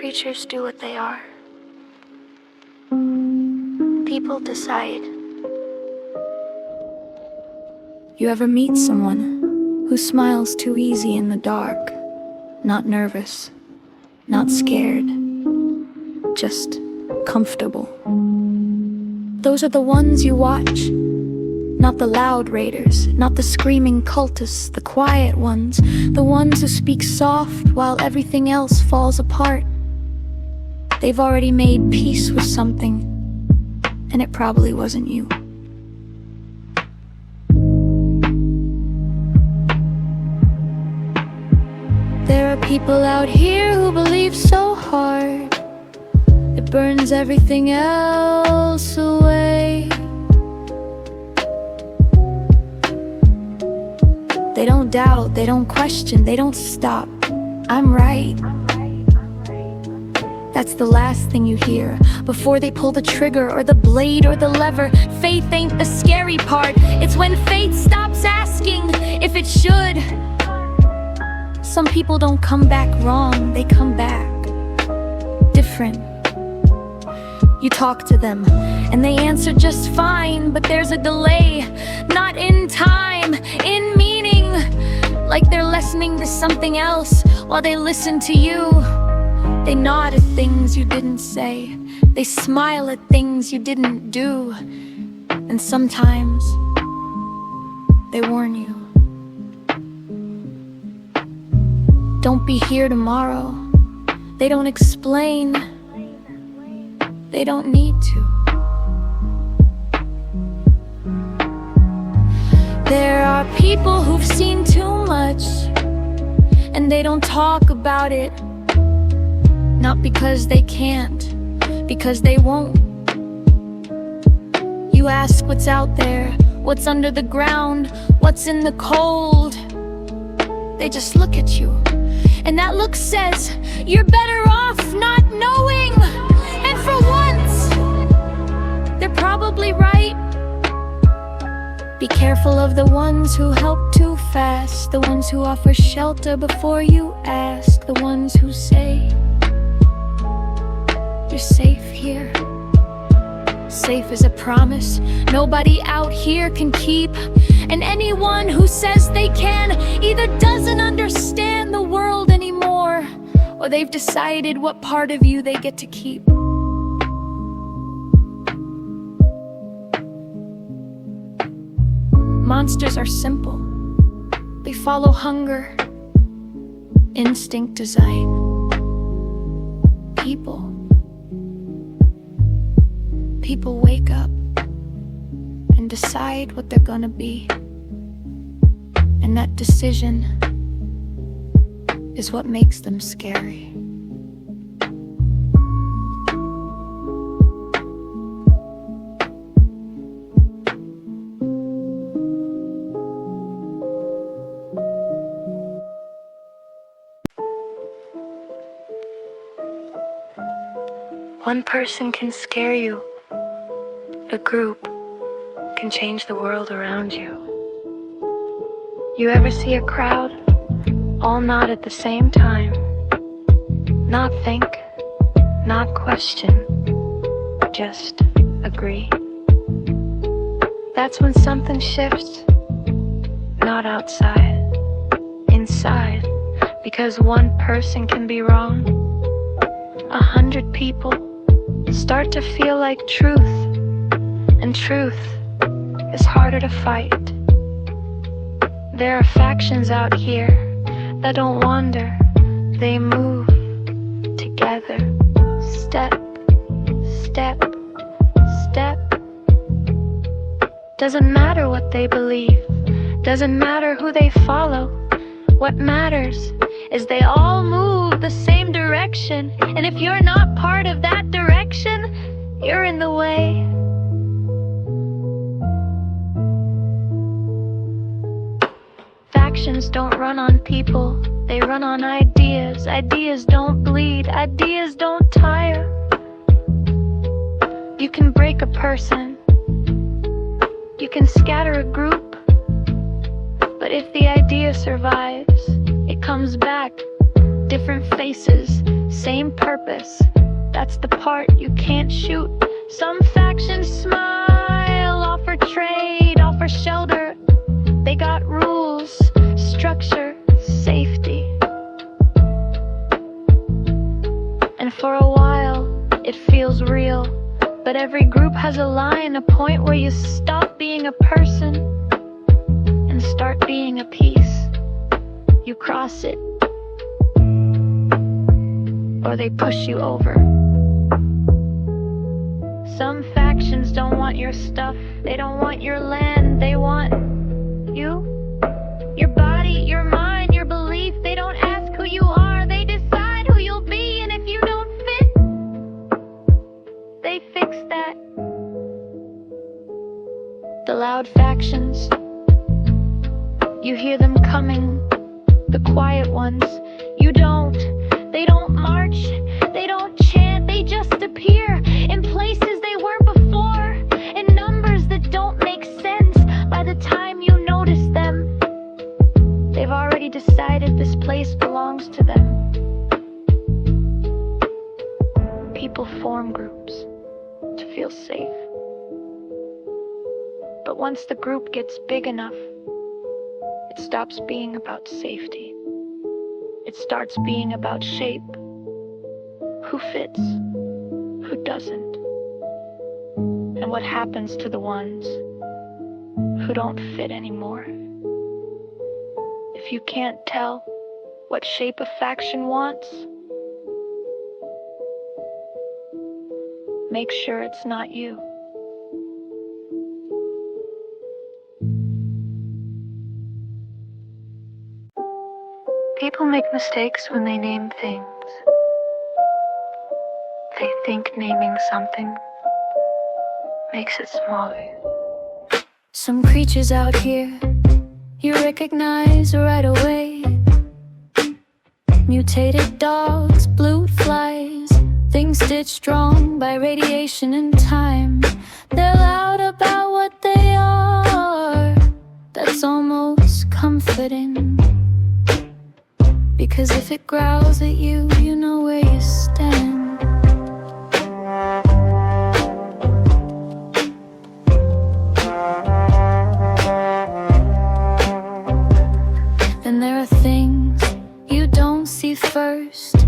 creatures do what they are. People decide. You ever meet someone who smiles too easy in the dark? Not nervous, not scared, just comfortable. Those are the ones you watch. Not the loud raiders, not the screaming cultists, the quiet ones, the ones who speak soft while everything else falls apart. They've already made peace with something, and it probably wasn't you. There are people out here who believe so hard, it burns everything else away. They don't doubt, they don't question, they don't stop. I'm right. That's the last thing you hear before they pull the trigger or the blade or the lever. Faith ain't the scary part, it's when faith stops asking if it should. Some people don't come back wrong, they come back different. You talk to them and they answer just fine, but there's a delay, not in time, in meaning. Like they're listening to something else while they listen to you. They nod at things you didn't say, they smile at things you didn't do, and sometimes they warn you. Don't be here tomorrow. They don't explain. They don't need to. There are people who've seen too much, and they don't talk about it. Not because they can't, because they won't. You ask what's out there, what's under the ground, what's in the cold. They just look at you, and that look says, you're better off not knowing. And for once, they're probably right. Be careful of the ones who help too fast, the ones who offer shelter before you ask, the ones who say, you're safe here. Safe as a promise nobody out here can keep. And anyone who says they can either doesn't understand the world anymore, or they've decided what part of you they get to keep. Monsters are simple. They follow hunger, instinct, design. People wake up and decide what they're gonna be. And that decision is what makes them scary. One person can scare you. A group can change the world around you. You ever see a crowd all nod at the same time? Not think, not question, just agree. That's when something shifts. Not outside, inside. Because one person can be wrong, 100 people start to feel like truth. And truth is harder to fight. There are factions out here that don't wander, they move together, step, step, step. Doesn't matter what they believe, doesn't matter who they follow. What matters is they all move the same direction, and if you're not part of that direction, you're in the way. Factions don't run on people, they run on ideas. Ideas don't bleed, ideas don't tire. You can break a person, you can scatter a group, but if the idea survives, it comes back. Different faces, same on purpose. That's the part you can't shoot. Some factions smile, offer trade, offer shelter. They got rules, structure, safety. And for a while, it feels real. But every group has a line, a point where you stop being a person and start being a piece. You cross it, or they push you over. Some factions don't want your stuff, they don't want your land, they want you. Your body, your mind, your belief. They don't ask who you are, they decide who you'll be. And if you don't fit, they fix that. The loud factions, you hear them coming. The quiet ones, you don't. They don't march, they don't chant, they just appear in places they weren't before, in numbers that don't make sense. By the time you notice them, they've already decided this place belongs to them. People form groups to feel safe. But once the group gets big enough, it stops being about safety. It starts being about shape. Who fits? Who doesn't? And what happens to the ones who don't fit anymore? If you can't tell what shape a faction wants, make sure it's not you. People make mistakes when they name things. They think naming something makes it smaller. Some creatures out here you recognize right away. Mutated dogs, blue flies, things stitched wrong by radiation and time. They're loud about what they are. That's almost comforting. Because if it growls at you, you know where you stand. Then there are things you don't see first.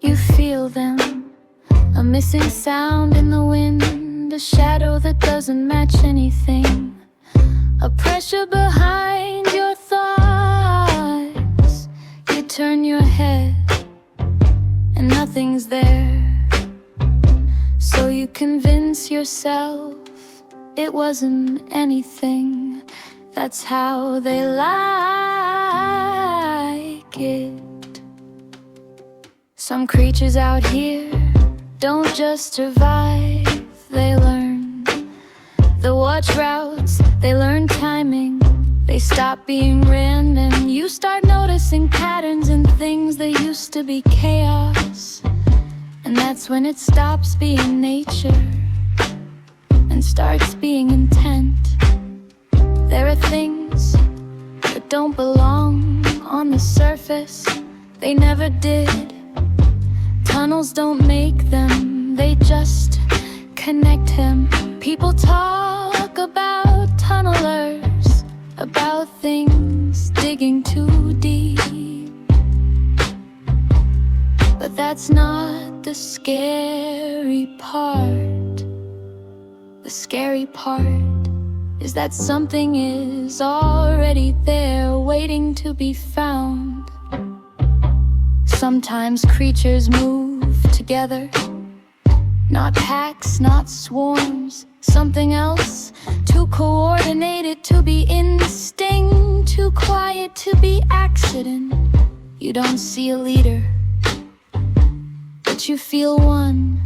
You feel them. A missing sound in the wind, a shadow that doesn't match anything, a pressure behind your thoughts. You turn your head and nothing's there, so you convince yourself it wasn't anything. That's how they like it. Some creatures out here don't just survive, they learn. They watch routes, they learn timing. They stop being random. You start noticing patterns in things that used to be chaos. And that's when it stops being nature and starts being intent. There are things that don't belong on the surface. They never did. Tunnels don't make them, they just connect him. People talk about tunnelers, about things digging too deep. But that's not the scary part. The scary part is that something is already there, waiting to be found. Sometimes creatures move together, not packs, not swarms. Something else, too coordinated to be instinct, too quiet to be accident. You don't see a leader, but you feel one.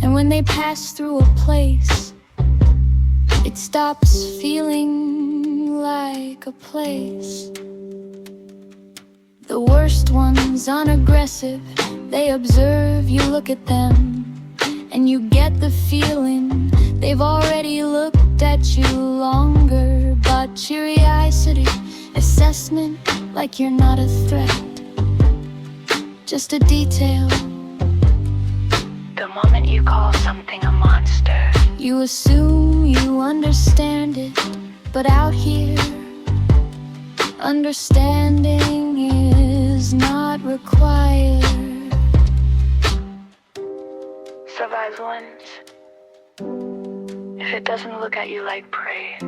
And when they pass through a place, it stops feeling like a place. The worst ones, unaggressive, they observe, you look at them, and you get the feeling they've already looked at you longer. But curiosity, assessment, like you're not a threat. just a detail. The moment you call something a monster, You assume you understand it, but out here, understanding is not required. survives once. If it doesn't look at you like prey,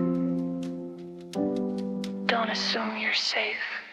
don't assume you're safe.